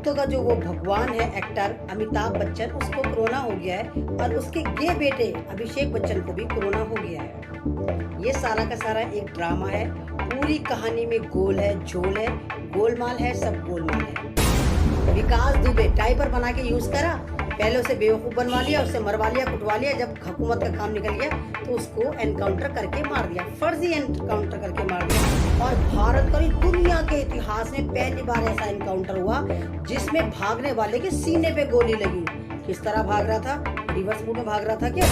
भक्तों का जो वो भगवान है एक्टर अमिताभ बच्चन, उसको कोरोना हो गया है और उसके गे बेटे अभिषेक बच्चन को भी कोरोना हो गया है। ये सारा का सारा एक ड्रामा है। पूरी कहानी में गोल है, झोल है, गोलमाल है, सब गोलमाल है। विकास दुबे डायपर बना के यूज करा, पहले उसे बेवकूफ बनवा लिया, उसे मरवा लिया, कुटवा लिया। जब हुकूमत का काम निकल गया तो उसको एनकाउंटर करके मार दिया, फर्जी एनकाउंटर करके मार दिया। और भारत का दुनिया के इतिहास में पहली बार ऐसा एनकाउंटर हुआ जिसमें भागने वाले के सीने पे गोली लगी। किस तरह भाग रहा था? रिवर्स मूड में भाग रहा था क्या?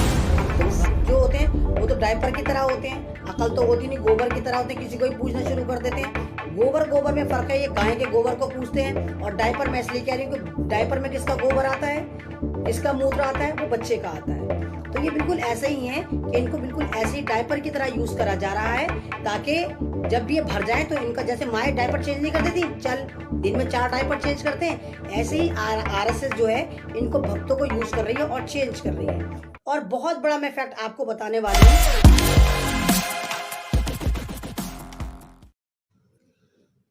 जो होते हैं वो तो डायपर की तरह होते हैं, अकल तो होती नहीं, गोबर की तरह होते हैं। किसी को ही पूछना शुरू कर देते हैं। गोबर में फर्क है। ये गाय के गोबर को पूछते हैं और डायपर में इसलिए कह रही हूँ कि डायपर में किसका गोबर आता है, जिसका मूत्र आता है वो बच्चे का आता है। तो ये बिल्कुल ऐसे ही है कि इनको बिल्कुल ऐसे ही डायपर की तरह यूज करा जा रहा है ताकि जब भी ये भर जाए तो इनका, जैसे माए डायपर चेंज नहीं कर देती, चल दिन में 4 डायपर चेंज करते हैं, ऐसे ही आरएसएस जो है इनको भक्तों को यूज कर रही है और चेंज कर रही है। और बहुत बड़ा मैं फैक्ट आपको बताने वाली हूँ।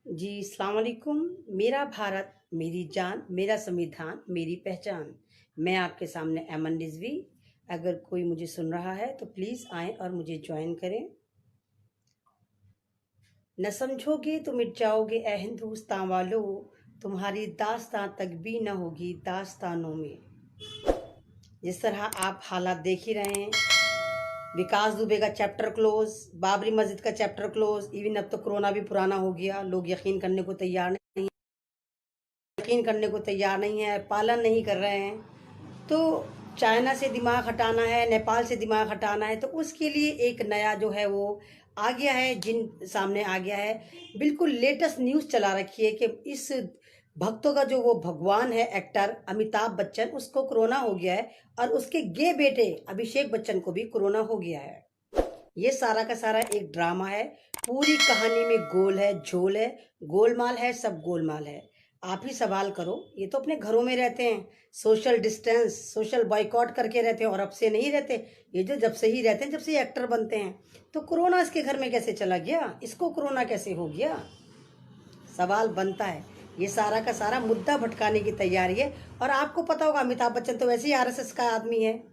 जी अस्सलाम वालेकुम। मेरा भारत, मेरी जान, मेरा संविधान, मेरी पहचान। मैं आपके सामने एमन रिजवी। अगर कोई मुझे सुन रहा है तो प्लीज़ आएँ और मुझे ज्वाइन करें। न समझोगे तो मिट जाओगे ए हिंदुस्तान वालों, तुम्हारी दास्तां तक भी न होगी दास्तानों में। जिस तरह आप हालात देख ही रहे हैं, विकास दुबे का चैप्टर क्लोज, बाबरी मस्जिद का चैप्टर क्लोज, इवन अब तो कोरोना भी पुराना हो गया। लोग यकीन करने को तैयार नहीं है, पालन नहीं कर रहे हैं। तो चाइना से दिमाग हटाना है, नेपाल से दिमाग हटाना है, तो उसके लिए एक नया जो है वो आ गया है, जिन सामने आ गया है। बिल्कुल लेटेस्ट न्यूज़ चला रखी है कि इस भक्तों का जो वो भगवान है एक्टर अमिताभ बच्चन, उसको कोरोना हो गया है और उसके गे बेटे अभिषेक बच्चन को भी कोरोना हो गया है। ये सारा का सारा एक ड्रामा है। पूरी कहानी में गोल है, झोल है, गोलमाल है, सब गोलमाल है। आप ही सवाल करो। ये तो अपने घरों में रहते हैं, सोशल डिस्टेंस, सोशल बॉयकॉट करके रहते हैं और अब से नहीं रहते। ये जो जब से ही रहते हैं, जब से एक्टर बनते हैं। तो कोरोना इसके घर में कैसे चला गया? इसको कोरोना कैसे हो गया? सवाल बनता है। ये सारा का सारा मुद्दा भटकाने की तैयारी है। और आपको पता होगा अमिताभ बच्चन तो वैसे ही आरएसएस का आदमी है।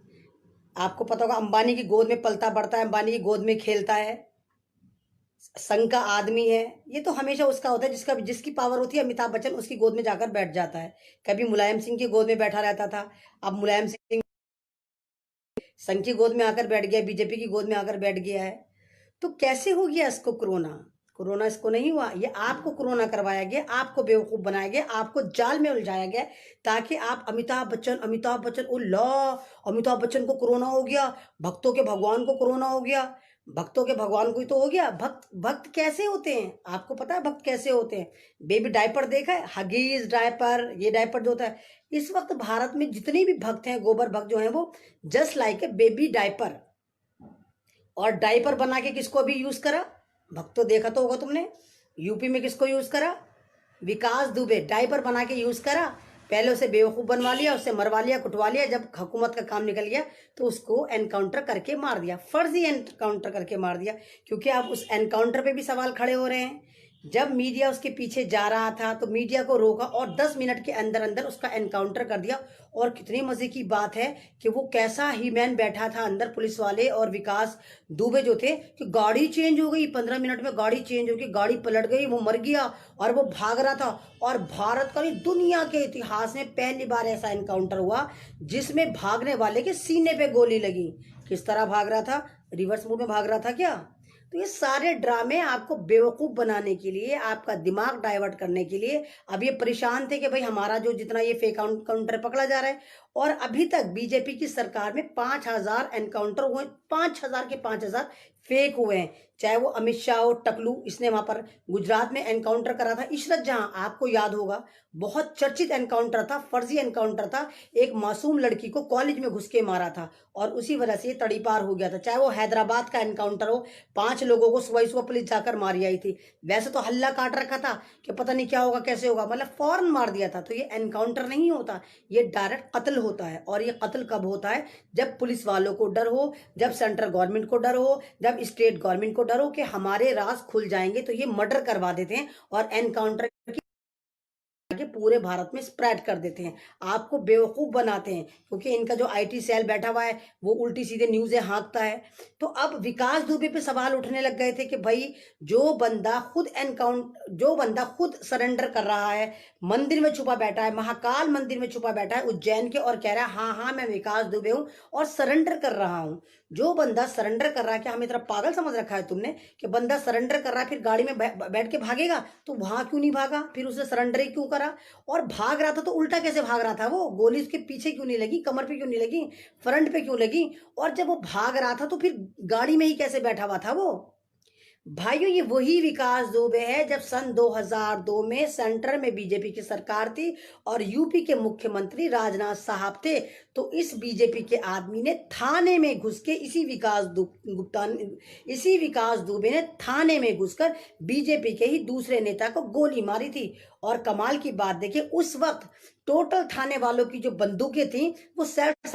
आपको पता होगा अंबानी की गोद में पलता बढ़ता है, अंबानी की गोद में खेलता है, संघ का आदमी है। ये तो हमेशा उसका होता है, जिसकी पावर होती है अमिताभ बच्चन उसकी गोद में जाकर बैठ जाता है। कभी मुलायम सिंह की गोद में बैठा रहता था, अब मुलायम सिंह संघ की गोद में आकर बैठ गया, बीजेपी की गोद में आकर बैठ गया है। तो कैसे हो गया इसको कोरोना? कोरोना इसको नहीं हुआ, ये आपको कोरोना करवाया गया, आपको बेवकूफ बनाया गया, आपको जाल में उलझाया गया ताकि आप अमिताभ बच्चन अल्लाह अमिताभ बच्चन को कोरोना हो गया, भक्तों के भगवान को कोरोना हो गया। भक्तों के भगवान को ही तो हो गया। भक्त कैसे होते हैं? आपको पता है भक्त कैसे होते हैं? बेबी डायपर देखा है, हगीज डायपर, ये डायपर जो होता है। इस वक्त भारत में जितने भी भक्त हैं, गोबर भक्त जो हैं, वो just like a baby diaper. और डायपर बना के किसको भी यूज करा? भक्त तो देखा तो होगा तुमने। यूपी में किसको यूज करा? विकास दुबे डायपर बना के यूज करा, पहले उसे बेवकूफ बनवा लिया, उसे मरवा लिया, कुटवा लिया। जब हुकूमत का काम निकल गया तो उसको एनकाउंटर करके मार दिया, फर्जी एनकाउंटर करके मार दिया। क्योंकि अब उस एनकाउंटर पे भी सवाल खड़े हो रहे हैं। जब मीडिया उसके पीछे जा रहा था तो मीडिया को रोका और 10 मिनट के अंदर अंदर उसका एनकाउंटर कर दिया। और कितनी मजे की बात है कि वो कैसा ही मैन बैठा था अंदर, पुलिस वाले और विकास दुबे जो थे, कि गाड़ी चेंज हो गई 15 मिनट में, गाड़ी चेंज होगी, गाड़ी पलट गई, वो मर गया और वो भाग रहा था। और भारत का नहीं, दुनिया के इतिहास में पहली बार ऐसा एनकाउंटर हुआ जिसमें भागने वाले के सीने पे गोली लगी। किस तरह भाग रहा था? रिवर्स मूड में भाग रहा था क्या? तो ये सारे ड्रामे आपको बेवकूफ बनाने के लिए, आपका दिमाग डाइवर्ट करने के लिए। अब ये परेशान थे कि भाई हमारा जो जितना ये फेक काउंटर पकड़ा जा रहा है। और अभी तक बीजेपी की सरकार में 5000 एनकाउंटर हुए, 5000 के 5000 फेक हुए हैं। चाहे वो अमित शाह हो, टकलू, इसने वहां पर गुजरात में एनकाउंटर करा था, इशरत जहां, आपको याद होगा, बहुत चर्चित एनकाउंटर था, फर्जी एनकाउंटर था। एक मासूम लड़की को कॉलेज में घुस के मारा था और उसी वजह से तड़ीपार हो गया था। चाहे वो हैदराबाद का एनकाउंटर हो, 5 लोगों को सुबह सुबह पुलिस जाकर मारी आई थी। वैसे तो हल्ला काट रखा था कि पता नहीं क्या होगा, कैसे होगा, मतलब फौरन मार दिया था। तो ये एनकाउंटर नहीं होता, ये डायरेक्ट कत्ल होता है। और ये कत्ल कब होता है? जब पुलिस वालों को डर हो, जब सेंट्रल गवर्नमेंट को डर हो, जब स्टेट गवर्नमेंट को डर हो कि हमारे राज खुल जाएंगे, तो ये मर्डर करवा देते हैं और एनकाउंटर के पूरे भारत में स्प्रेड कर देते हैं, आपको बेवकूफ़ बनाते हैं, क्योंकि इनका जो आईटी सेल बैठा हुआ है वो उल्टी सीधे न्यूज़ें हाँकता है। तो अब विकास दुबे पे सवाल उठने लग गए थे कि भाई जो बंदा खुद सरेंडर कर रहा है, मंदिर में छुपा बैठा है, महाकाल मंदिर में छुपा बैठा है उज्जैन के, और कह रहा है हाँ हाँ मैं विकास दुबे हूँ और सरेंडर कर रहा हूँ। जो बंदा सरेंडर कर रहा है, क्या हमें इतना पागल समझ रखा है तुमने कि बंदा सरेंडर कर रहा है फिर गाड़ी में बैठ के भागेगा? तो वहां क्यों नहीं भागा, फिर उसने सरेंडर ही क्यों करा? और भाग रहा था तो उल्टा कैसे भाग रहा था? वो गोली उसके पीछे क्यों नहीं लगी, कमर पे क्यों नहीं लगी, फ्रंट पे क्यों लगी? और जब वो भाग रहा था तो फिर गाड़ी में ही कैसे बैठा हुआ था वो? भाइयों, ये वही विकास दुबे है जब सन 2002 में सेंटर में बीजेपी की सरकार थी और यूपी के मुख्यमंत्री राजनाथ साहब थे। तो इस बीजेपी के आदमी ने थाने में घुस के इसी विकास दुबे ने थाने में घुसकर बीजेपी के ही दूसरे नेता को गोली मारी थी। और कमाल की बात देखिए, उस वक्त टोटल थाने वालों की जो बंदूकें थी वो सेल्फ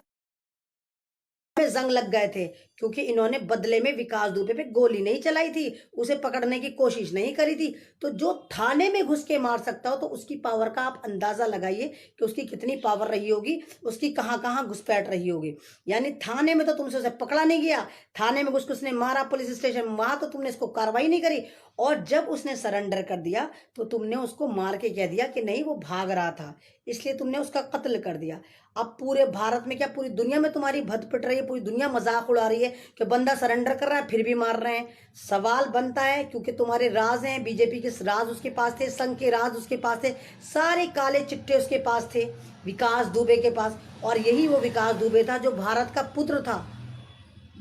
में जंग लग गए थे, क्योंकि इन्होंने बदले में विकास दुबे पे गोली नहीं चलाई थी, उसे पकड़ने की कोशिश नहीं करी थी। तो जो थाने में घुस के मार सकता हो तो उसकी पावर का आप अंदाजा लगाइए कि उसकी कितनी पावर रही होगी, उसकी कहां कहां घुसपैठ रही होगी। यानी थाने में तो तुमसे उसे पकड़ा नहीं गया, थाने में घुस के उसने मारा, पुलिस स्टेशन वहां तो तुमने इसको कार्रवाई नहीं करी, और जब उसने सरेंडर कर दिया तो तुमने उसको मार के कह दिया कि नहीं वो भाग रहा था, इसलिए तुमने उसका कत्ल कर दिया। अब पूरे भारत में क्या पूरी दुनिया में तुम्हारी भद पिट रही है, पूरी दुनिया मजाक उड़ा रही है कि बंदा सरेंडर कर रहा है फिर भी मार रहे हैं। सवाल बनता है, क्योंकि तुम्हारे राज हैं, बीजेपी के राज उसके पास थे, संघ के राज उसके पास थे, सारे काले चिट्टे उसके पास थे विकास दुबे के पास। और यही वो विकास दुबे था जो भारत का पुत्र था,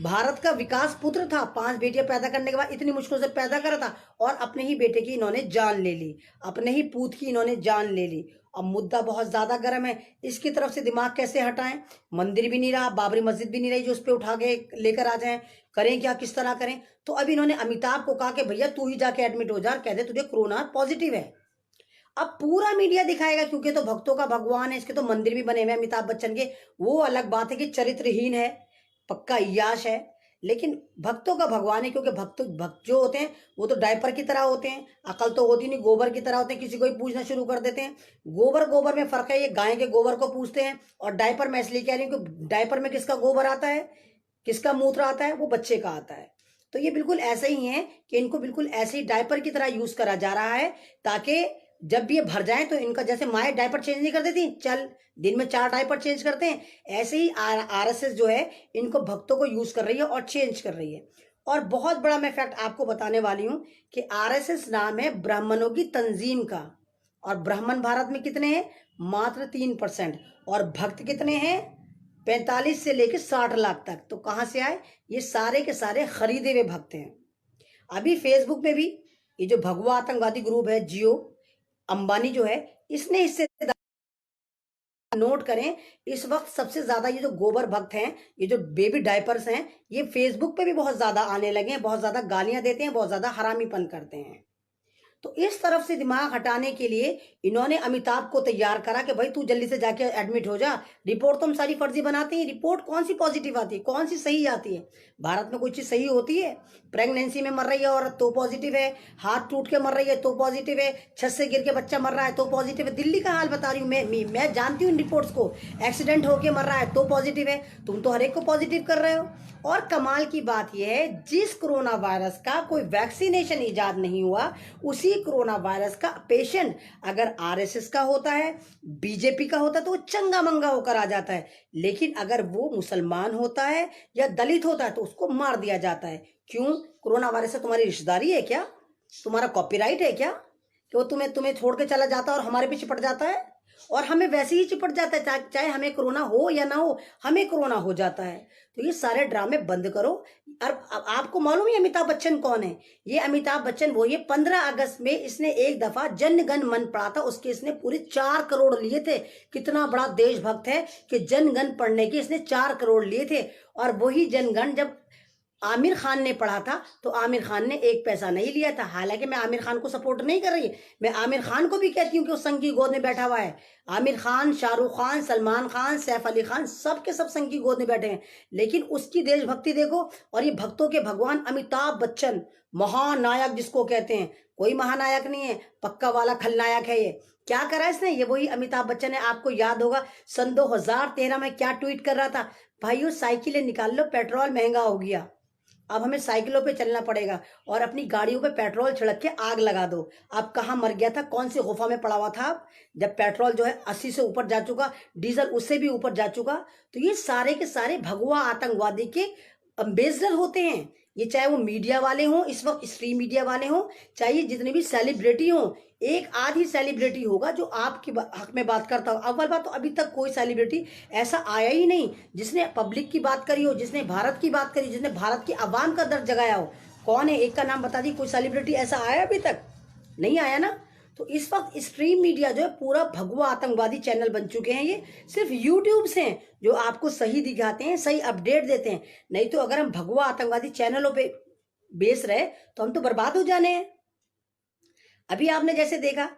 भारत का विकास पुत्र था। 5 बेटियां पैदा करने के बाद इतनी मुश्किल से पैदा करा था, और अपने ही बेटे की इन्होंने जान ले ली, अपने ही पूत की इन्होंने जान ले ली। अब मुद्दा बहुत ज्यादा गर्म है, इसकी तरफ से दिमाग कैसे हटाएं? मंदिर भी नहीं रहा, बाबरी मस्जिद भी नहीं रही जो उस पर उठा के लेकर आ जाएं, करें क्या, किस तरह करें? तो अब इन्होंने अमिताभ को कहा कि भैया तू ही जाके एडमिट हो जा, कह दे तुझे कोरोना पॉजिटिव है। अब पूरा मीडिया दिखाएगा, क्योंकि तो भक्तों का भगवान है, इसके तो मंदिर भी बने हुए अमिताभ बच्चन के। वो अलग बात है कि चरित्रहीन है, पक्का इयाश है, लेकिन भक्तों का भगवान है, क्योंकि भक्त जो होते हैं वो तो डायपर की तरह होते हैं, अकल तो होती नहीं, गोबर की तरह होते हैं, किसी को ही पूछना शुरू कर देते हैं। गोबर में फर्क है, ये गाय के गोबर को पूछते हैं, और डायपर मैं इसलिए कह रही हूँ कि डायपर में किसका गोबर आता है, किसका मूत्र आता है, वो बच्चे का आता है। तो ये बिल्कुल ऐसे ही है कि इनको बिल्कुल ऐसे ही डायपर की तरह यूज करा जा रहा है, ताकि जब भी ये भर जाए तो इनका, जैसे माए डायपर चेंज नहीं कर देती, चल दिन में 4 डायपर चेंज करते हैं, ऐसे ही आरएसएस जो है इनको भक्तों को यूज कर रही है और चेंज कर रही है। और बहुत बड़ा मैं फैक्ट आपको बताने वाली हूं कि आरएसएस नाम है ब्राह्मणों की तंजीम का, और ब्राह्मण भारत में कितने हैं? मात्र 3%। और भक्त कितने हैं? 45 से लेकर 60 लाख तक। तो कहां से आए? ये सारे के सारे खरीदे हुए भक्त हैं। अभी फेसबुक में भी ये जो भगवा आतंकवादी ग्रुप है जियो, अंबानी जो है, इसने इससे नोट करें, इस वक्त सबसे ज्यादा ये जो गोबर भक्त हैं, ये जो बेबी डायपर्स हैं, ये फेसबुक पे भी बहुत ज्यादा आने लगे हैं, बहुत ज्यादा गालियां देते हैं, बहुत ज्यादा हरामीपन करते हैं। तो इस तरफ से दिमाग हटाने के लिए इन्होंने अमिताभ को तैयार करा कि भाई तू जल्दी से जाके एडमिट हो जा। रिपोर्ट तो हम सारी फर्जी बनाते हैं, रिपोर्ट कौन सी पॉजिटिव आती है, कौन सी सही आती है? भारत में कोई चीज सही होती है? प्रेगनेंसी में मर रही है औरत तो पॉजिटिव है, हाथ टूट के मर रही है तो पॉजिटिव है, छत से गिर के बच्चा मर रहा है तो पॉजिटिव है। दिल्ली का हाल बता रही हूँ मैं जानती हूँ इन रिपोर्ट्स को। एक्सीडेंट होके मर रहा है तो पॉजिटिव है, तुम तो हर एक को पॉजिटिव कर रहे हो। और कमाल की बात यह है, जिस कोरोना वायरस का कोई वैक्सीनेशन इजाद नहीं हुआ, उसी कोरोना वायरस का पेशेंट अगर आरएसएस का होता है, बीजेपी का होता है, तो वो चंगा मंगा होकर आ जाता है। लेकिन अगर वो मुसलमान होता है या दलित होता है तो उसको मार दिया जाता है। क्यों? कोरोना वायरस से तुम्हारी रिश्तेदारी है क्या? तुम्हारा कॉपीराइट है क्या कि वो तुम्हें छोड़ के चला जाता है और हमारे पे चिपट जाता है? और हमें वैसे ही चिपट जाता है, चाहे हमें कोरोना हो या ना हो, हमें कोरोना हो जाता है। तो ये सारे ड्रामे बंद करो। और आपको मालूम है अमिताभ बच्चन कौन है? ये अमिताभ बच्चन वो, ये 15 अगस्त में इसने एक दफा जन गण मन पढ़ा था, उसके इसने पूरे 4 करोड़ लिए थे। कितना बड़ा देशभक्त है कि जन गण पढ़ने के इसने 4 करोड़ लिए थे। और वही जनगण जब आमिर खान ने पढ़ा था तो आमिर खान ने 1 पैसा नहीं लिया था। हालांकि मैं आमिर खान को सपोर्ट नहीं कर रही, मैं आमिर खान को भी कहती हूँ कि वो संघ की गोद में बैठा हुआ है। आमिर खान, शाहरुख खान, सलमान खान, सैफ अली खान, सब के सब संघ की गोद में बैठे हैं, लेकिन उसकी देशभक्ति देखो। और ये भक्तों के भगवान अमिताभ बच्चन, महानायक जिसको कहते हैं, कोई महानायक नहीं है, पक्का वाला खलनायक है ये। क्या करा इसने? ये वही अमिताभ बच्चन है, आपको याद होगा सन 2013 में क्या ट्वीट कर रहा था, भाइयों साइकिलें निकाल लो, पेट्रोल महंगा हो गया, अब हमें साइकिलों पे चलना पड़ेगा और अपनी गाड़ियों पे पेट्रोल छिड़क के आग लगा दो। अब कहाँ मर गया था, कौन सी गुफा में पड़ा हुआ था अब, जब पेट्रोल जो है 80 से ऊपर जा चुका, डीजल उससे भी ऊपर जा चुका। तो ये सारे के सारे भगवा आतंकवादी के अम्बेसडर होते हैं ये, चाहे वो मीडिया वाले हों, इस वक्त स्ट्रीम मीडिया वाले हों, चाहे जितने भी सेलिब्रिटी हों। एक आध ही सेलिब्रिटी होगा जो आपके हक में बात करता हो। अव्वल बात तो अभी तक कोई सेलिब्रिटी ऐसा आया ही नहीं जिसने पब्लिक की बात करी हो, जिसने भारत की बात करी, जिसने भारत की आवाम का दर्द जगाया हो। कौन है? एक का नाम बता दी, कोई सेलिब्रिटी ऐसा आया अभी तक? नहीं आया ना। तो इस वक्त स्ट्रीम मीडिया जो है पूरा भगवा आतंकवादी चैनल बन चुके हैं। ये सिर्फ यूट्यूब से हैं जो आपको सही दिखाते हैं, सही अपडेट देते हैं। नहीं तो अगर हम भगवा आतंकवादी चैनलों पे बेस रहे तो हम तो बर्बाद हो जाने हैं। अभी आपने जैसे देखा,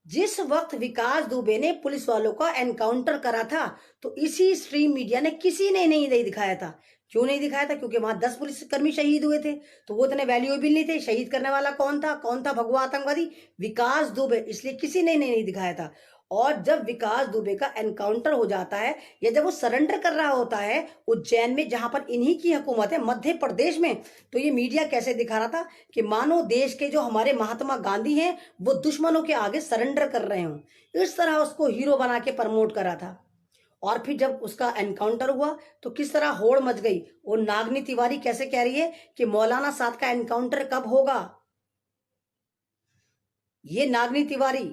जिस वक्त विकास दुबे ने पुलिस वालों का एनकाउंटर करा था तो इसी स्ट्रीम मीडिया ने किसी ने नहीं दिखाया था। क्यों नहीं दिखाया था? क्योंकि वहां 10 पुलिसकर्मी शहीद हुए थे, तो वो इतने वैल्यूएबल नहीं थे। शहीद करने वाला कौन था? कौन था भगवा आतंकवादी? विकास दुबे। इसलिए किसी ने नहीं दिखाया था। और जब विकास दुबे का एनकाउंटर हो जाता है या जब वो सरेंडर कर रहा होता है उज्जैन में, जहां पर इन्हीं की हुकूमत है, मध्य प्रदेश में, तो ये मीडिया कैसे दिखा रहा था कि मानो देश के जो हमारे महात्मा गांधी हैं वो दुश्मनों के आगे सरेंडर कर रहे हों। इस तरह उसको हीरो बना के प्रमोट करा था। और फिर जब उसका एनकाउंटर हुआ तो किस तरह होड़ मच गई। वो नागनी तिवारी कैसे कह रही है कि मौलाना साद का एनकाउंटर कब होगा? ये नागनी तिवारी,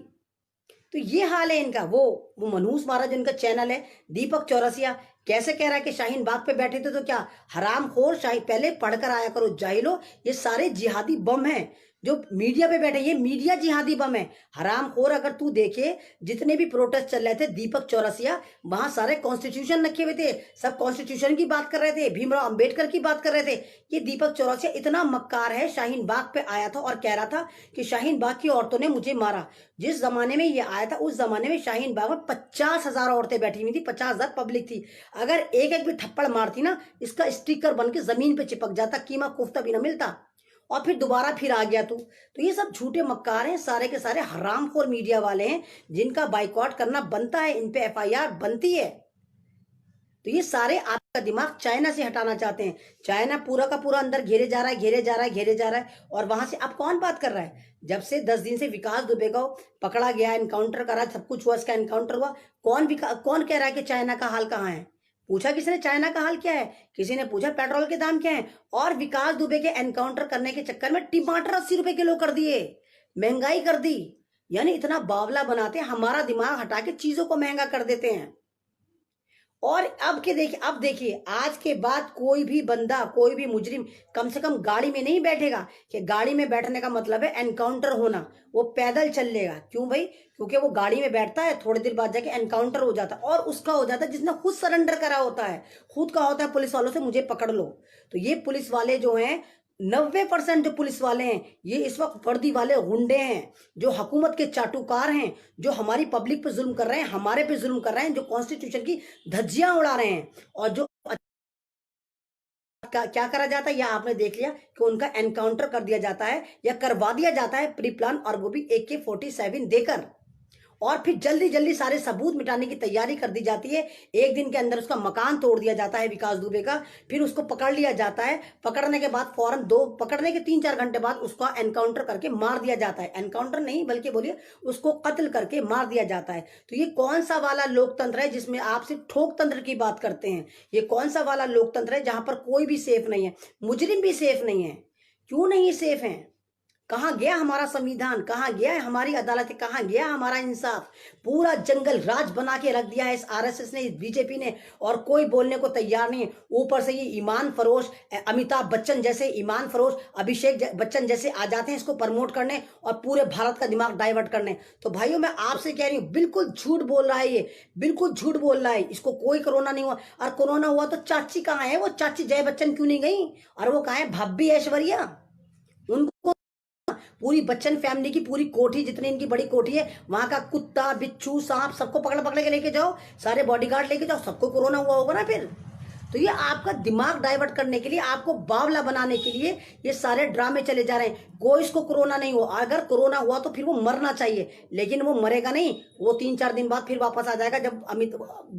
तो ये हाल है इनका। वो मनहूस महाराज इनका चैनल है, दीपक चौरसिया, कैसे कह रहा है कि शाहीन बाग पे बैठे थे तो क्या हरामखोर शाहीन, पहले पढ़कर आया करो जाहिलो, ये सारे जिहादी बम हैं जो मीडिया पे बैठे, ये मीडिया जिहादी बम है। हरामखोर, अगर तू देखे जितने भी प्रोटेस्ट चल रहे थे, दीपक चौरसिया वहां सारे कॉन्स्टिट्यूशन रखे हुए थे, सब कॉन्स्टिट्यूशन की बात कर रहे थे, भीमराव अंबेडकर की बात कर रहे थे। ये दीपक चौरसिया इतना मक्कार है, शाहीन बाग पे आया था और कह रहा था कि शाहीन बाग की औरतों ने मुझे मारा। जिस जमाने में ये आया था उस जमाने में शाहीन बाग में 50,000 औरतें बैठी हुई थी, 50,000 पब्लिक थी। अगर एक एक भी थप्पड़ मारती ना, इसका स्टिकर बन के जमीन पे चिपक जाता, कीमा कोफ्ता भी ना मिलता। और फिर दोबारा फिर आ गया तू। तो ये सब झूठे मक्कार हैं, सारे के सारे हरामखोर मीडिया वाले हैं जिनका बाइकआउट करना बनता है, इन पे एफआईआर बनती है। तो ये सारे आपका दिमाग चाइना से हटाना चाहते हैं। चाइना पूरा का पूरा अंदर घेरे जा रहा है, घेरे जा रहा है, घेरे जा रहा है। और वहां से अब कौन बात कर रहा है? जब से 10 दिन से विकास दुबे को पकड़ा गया, एनकाउंटर करा, सब कुछ हुआ, इसका एनकाउंटर हुआ, कौन कह रहा है कि चाइना का हाल कहाँ है? पूछा किसने चाइना का हाल क्या है? किसी ने पूछा पेट्रोल के दाम क्या है? और विकास दुबे के एनकाउंटर करने के चक्कर में टमाटर 80 रुपए किलो कर दिए, महंगाई कर दी। यानी इतना बावला बनाते हैं, हमारा दिमाग हटा के चीजों को महंगा कर देते हैं। और अब देखिए आज के बाद कोई भी बंदा, कोई भी मुजरिम कम से कम गाड़ी में नहीं बैठेगा। कि गाड़ी में बैठने का मतलब है एनकाउंटर होना, वो पैदल चल लेगा। क्यों भाई? क्योंकि वो गाड़ी में बैठता है, थोड़ी देर बाद जाके एनकाउंटर हो जाता है। और उसका हो जाता है जिसने खुद सरेंडर करा होता है, खुद का होता है पुलिस वालों से मुझे पकड़ लो। तो ये पुलिस वाले जो हैं, 90% जो पुलिस वाले हैं ये इस वक्त वर्दी वाले गुंडे हैं, जो हुकूमत के चाटुकार हैं, जो हमारी पब्लिक पे जुल्म कर रहे हैं, हमारे पे जुल्म कर रहे हैं, जो कॉन्स्टिट्यूशन की धज्जियां उड़ा रहे हैं। और जो क्या करा जाता है, या आपने देख लिया कि उनका एनकाउंटर कर दिया जाता है या करवा दिया जाता है प्री प्लान, और वो भी AK-47 देकर। और फिर जल्दी जल्दी सारे सबूत मिटाने की तैयारी कर दी जाती है। एक दिन के अंदर उसका मकान तोड़ दिया जाता है विकास दुबे का, फिर उसको पकड़ लिया जाता है। पकड़ने के बाद फौरन पकड़ने के 3-4 घंटे बाद उसका एनकाउंटर करके मार दिया जाता है। एनकाउंटर नहीं बल्कि बोलिए उसको कत्ल करके मार दिया जाता है। तो ये कौन सा वाला लोकतंत्र है जिसमें आप सिर्फ ठोक तंत्र की बात करते हैं? ये कौन सा वाला लोकतंत्र है जहां पर कोई भी सेफ नहीं है, मुजरिम भी सेफ नहीं है? क्यों नहीं सेफ है? कहाँ गया हमारा संविधान? कहाँ गया है हमारी अदालत? कहाँ गया हमारा इंसाफ? पूरा जंगल राज बना के रख दिया है इस RSS ने, इस बीजेपी ने, और कोई बोलने को तैयार नहीं है। ऊपर से ये ईमान फरोश अमिताभ बच्चन जैसे, ईमान फरोश अभिषेक बच्चन जैसे आ जाते हैं इसको प्रमोट करने और पूरे भारत का दिमाग डाइवर्ट करने। तो भाइयों मैं आपसे कह रही हूँ, बिल्कुल झूठ बोल रहा है ये, बिल्कुल झूठ बोल रहा है। इसको कोई कोरोना नहीं हुआ, और कोरोना हुआ तो चाची कहाँ है? वो चाची जय बच्चन क्यों नहीं गई? और वो कहाँ है भाभी ऐश्वर्या? उनको पूरी बच्चन फैमिली की पूरी कोठी, जितनी इनकी बड़ी कोठी है, वहां का कुत्ता बिच्छू सांप सबको पकड़ पकड़ के लेके जाओ, सारे बॉडीगार्ड लेके जाओ, सबको कोरोना हुआ होगा ना फिर। तो ये आपका दिमाग डाइवर्ट करने के लिए, आपको बावला बनाने के लिए ये सारे ड्रामे चले जा रहे हैं। कोई इसको कोरोना नहीं हुआ, अगर कोरोना हुआ तो फिर वो मरना चाहिए, लेकिन वो मरेगा नहीं। वो 3-4 दिन बाद फिर वापस आ जाएगा, जब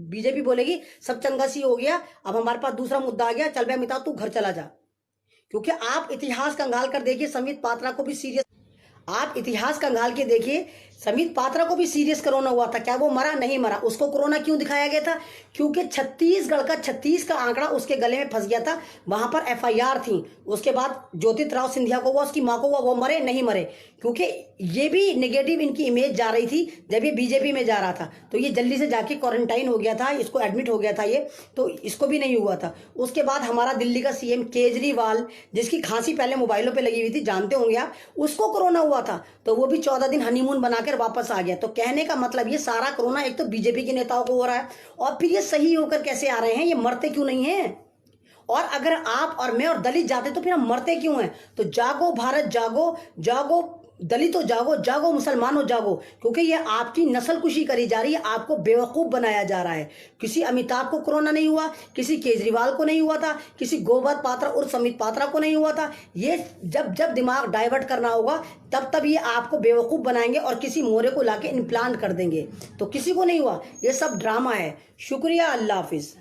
बीजेपी बोलेगी सब चंगा सी हो गया, अब हमारे पास दूसरा मुद्दा आ गया, चल भाई अमिताभ तू घर चला जा। क्योंकि आप इतिहास कंगाल कर देखिए, संबित पात्रा को भी सीरियस, आप इतिहास कंगाल के देखिए, संबित पात्रा को भी सीरियस कोरोना हुआ था, क्या वो मरा? नहीं मरा। उसको कोरोना क्यों दिखाया गया था? क्योंकि छत्तीसगढ़ का 36 का आंकड़ा उसके गले में फंस गया था, वहां पर FIR थी। उसके बाद ज्योतिराव सिंधिया को हुआ, उसकी माँ को हुआ, वो मरे नहीं मरे? क्योंकि ये भी नेगेटिव इनकी इमेज जा रही थी जब ये बीजेपी में जा रहा था, तो ये जल्दी से जाके क्वारंटाइन हो गया था, इसको एडमिट हो गया था ये, तो इसको भी नहीं हुआ था। उसके बाद हमारा दिल्ली का CM केजरीवाल, जिसकी खांसी पहले मोबाइलों पे लगी हुई थी, जानते होंगे आप, उसको कोरोना हुआ था, तो वो भी 14 दिन हनीमून बनाकर वापस आ गया। तो कहने का मतलब ये सारा कोरोना एक तो बीजेपी के नेताओं को हो रहा है, और फिर ये सही होकर कैसे आ रहे हैं? ये मरते क्यों नहीं हैं? और अगर आप और मैं और दलित जाते तो फिर हम मरते क्यों हैं? तो जागो भारत जागो, जागो दलितों जागो, जागो मुसलमानों जागो, क्योंकि ये आपकी नस्लकुशी करी जा रही है, आपको बेवकूफ बनाया जा रहा है। किसी अमिताभ को कोरोना नहीं हुआ, किसी केजरीवाल को नहीं हुआ था, किसी गोबर पात्रा और संबित पात्रा को नहीं हुआ था। ये जब जब दिमाग डाइवर्ट करना होगा तब तब ये आपको बेवकूफ बनाएंगे और किसी मोरे को लाके इम्प्लांट कर देंगे। तो किसी को नहीं हुआ, ये सब ड्रामा है। शुक्रिया, अल्लाह हाफिज।